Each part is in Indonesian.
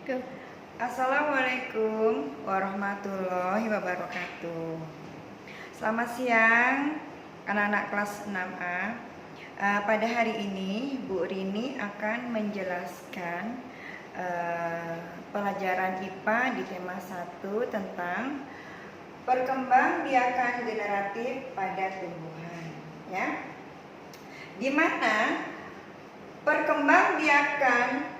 Go. Assalamualaikum warahmatullahi wabarakatuh. Selamat siang anak-anak kelas 6A. Pada hari ini Bu Rini akan menjelaskan pelajaran IPA di tema 1 tentang perkembangbiakan generatif pada tumbuhan, ya. Di mana perkembangbiakan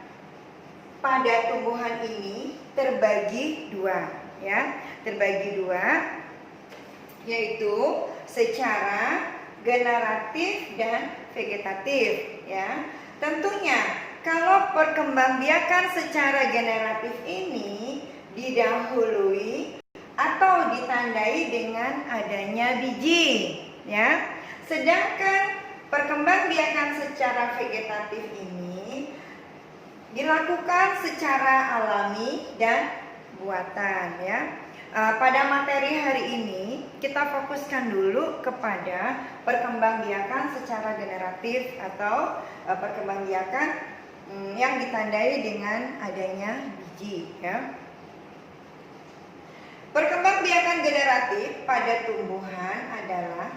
pada tumbuhan ini terbagi dua, ya, yaitu secara generatif dan vegetatif, ya. Tentunya kalau perkembangbiakan secara generatif ini didahului atau ditandai dengan adanya biji, ya. Sedangkan perkembangbiakan secara vegetatif ini dilakukan secara alami dan buatan, ya. Pada materi hari ini kita fokuskan dulu kepada perkembangbiakan secara generatif atau perkembangbiakan yang ditandai dengan adanya biji, ya. Perkembangbiakan generatif pada tumbuhan adalah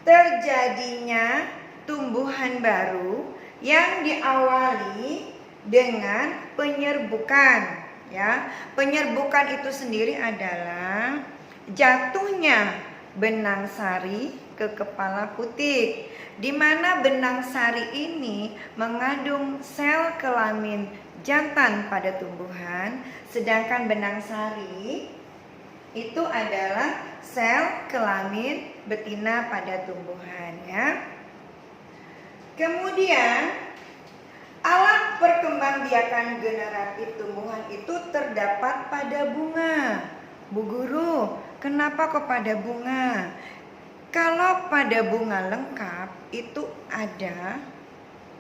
terjadinya tumbuhan baru yang diawali dengan penyerbukan, ya. Penyerbukan itu sendiri adalah jatuhnya benang sari ke kepala putik, di mana benang sari ini mengandung sel kelamin jantan pada tumbuhan, sedangkan benang sari itu adalah sel kelamin betina pada tumbuhan, ya. Kemudian alat perkembangbiakan generatif tumbuhan itu terdapat pada bunga. Bu Guru, kenapa kok pada bunga? Kalau pada bunga lengkap itu ada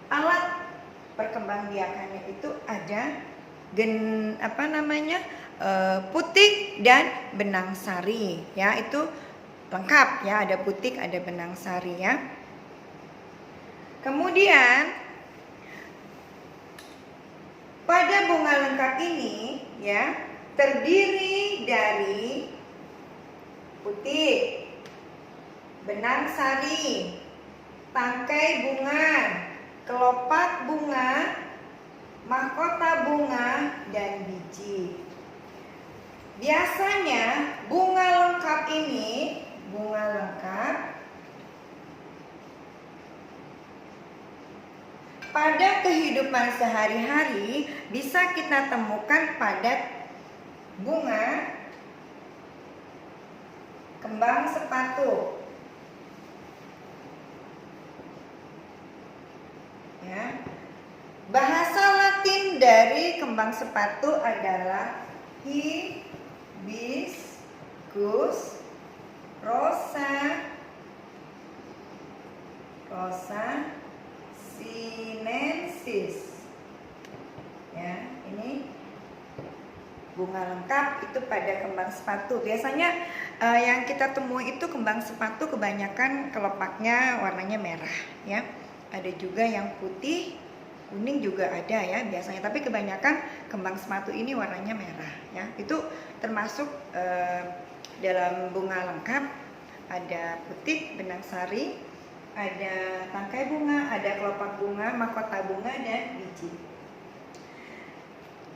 alat perkembangbiakannya, itu ada putik dan benang sari, ya. Itu lengkap, ya, ada putik, ada benang sari, ya. Kemudian pada bunga lengkap ini, ya, terdiri dari putik, benang sari, tangkai bunga, kelopak bunga, mahkota bunga, dan biji. Biasanya bunga lengkap ini, pada kehidupan sehari-hari bisa kita temukan pada bunga kembang sepatu, ya. Bahasa Latin dari kembang sepatu adalah Hibiscus rosa sinensis, ya. Ini bunga lengkap itu pada kembang sepatu. Biasanya yang kita temui itu kembang sepatu kebanyakan kelopaknya warnanya merah, ya. Ada juga yang putih, kuning juga ada, ya, biasanya. Tapi kebanyakan kembang sepatu ini warnanya merah, ya. Itu termasuk dalam bunga lengkap. Ada putik, benang sari, ada tangkai bunga, ada kelopak bunga, mahkota bunga, dan biji.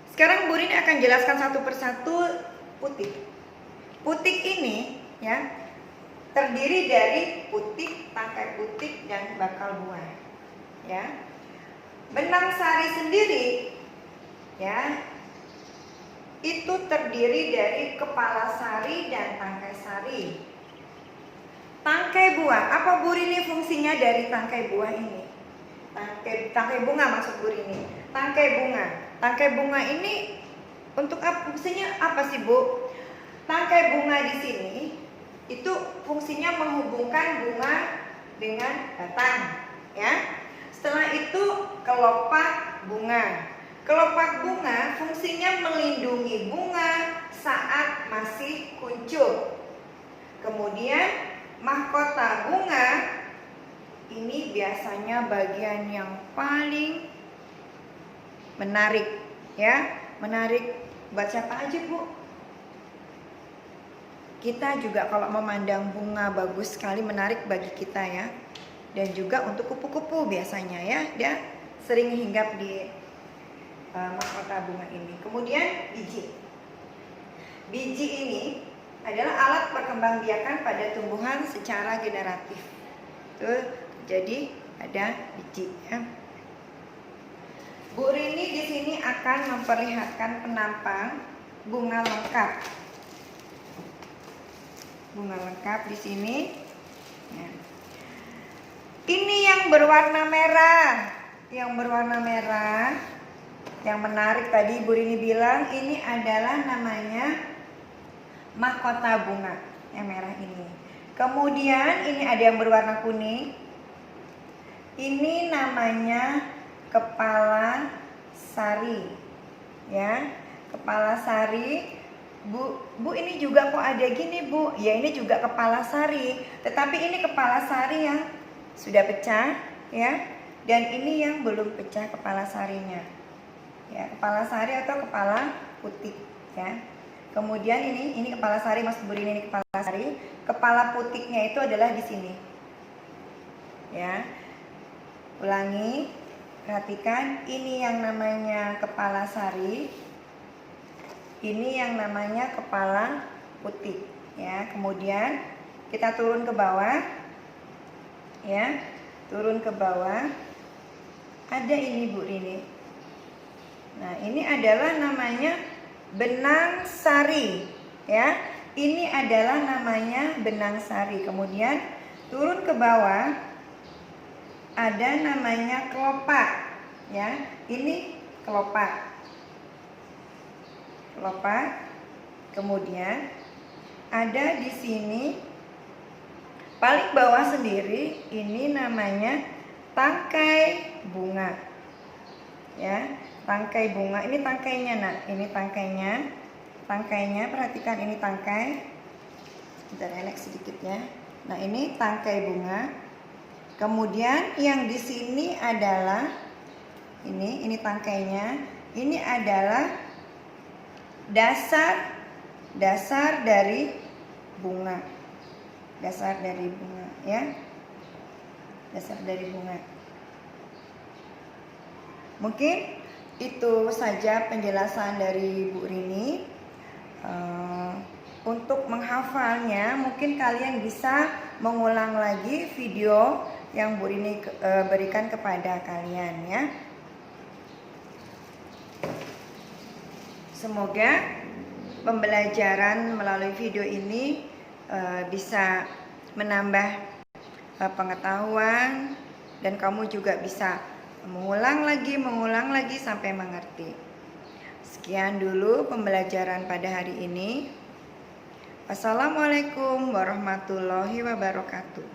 Sekarang Bu Rini akan jelaskan satu persatu putik. Putik ini, ya, terdiri dari putik, tangkai putik, dan bakal buah, ya. Benang sari sendiri, ya, itu terdiri dari kepala sari dan tangkai sari. Tangkai buah, apa Bu Rini fungsinya dari tangkai buah ini? Tangkai bunga maksud Bu Rini. Tangkai bunga ini untuk apa? Fungsinya apa sih, Bu? Tangkai bunga di sini itu fungsinya menghubungkan bunga dengan batang, ya. Setelah itu kelopak bunga. Kelopak bunga fungsinya melindungi bunga saat masih kuncup. Kemudian mahkota bunga ini biasanya bagian yang paling menarik, ya. menarik buat siapa aja Bu. Kita juga kalau memandang bunga bagus sekali, menarik bagi kita ya. Dan juga untuk kupu-kupu biasanya ya, dia sering hinggap di mahkota bunga ini. Kemudian biji. Biji ini adalah alat perkembangbiakan pada tumbuhan secara generatif. Tuh, jadi ada biji ya. Bu Rini di sini akan memperlihatkan penampang bunga lengkap. Bunga lengkap di sini. Ya. Ini yang berwarna merah. Yang berwarna merah. Yang menarik tadi Bu Rini bilang ini adalah namanya mahkota bunga yang merah ini. Kemudian ini ada yang berwarna kuning. Ini namanya kepala sari. Ya, kepala sari. Bu ini juga kok ada gini Bu. Ya ini juga kepala sari. Tetapi ini kepala sari yang sudah pecah ya. Dan ini yang belum pecah kepala sarinya. Ya, kepala sari atau kepala putih ya. Kemudian ini kepala sari, Mas Bu ini kepala sari. Kepala putihnya itu adalah di sini. Ya. Ulangi, perhatikan ini yang namanya kepala sari. Ini yang namanya kepala putih ya. Kemudian kita turun ke bawah. Ya. Turun ke bawah. Ada ini Bu Rini. Nah, ini adalah namanya benang sari ya. Ini adalah namanya benang sari. Kemudian turun ke bawah ada namanya kelopak ya. Ini kelopak. Kelopak. Kemudian ada di sini paling bawah sendiri ini namanya tangkai bunga. Ya, tangkai bunga. Ini tangkainya, Nak. Ini tangkainya. Tangkainya, perhatikan ini tangkai. Kita elek sedikit ya. Nah, ini tangkai bunga. Kemudian yang di sini adalah ini tangkainya. Ini adalah dasar dari bunga. Dasar dari bunga ya. Dasar dari bunga. Mungkin itu saja penjelasan dari Bu Rini. Untuk menghafalnya mungkin kalian bisa mengulang lagi video yang Bu Rini berikan kepada kalian ya. Semoga pembelajaran melalui video ini bisa menambah pengetahuan dan kamu juga bisa mengulang lagi sampai mengerti. Sekian dulu pembelajaran pada hari ini. Wassalamualaikum warahmatullahi wabarakatuh.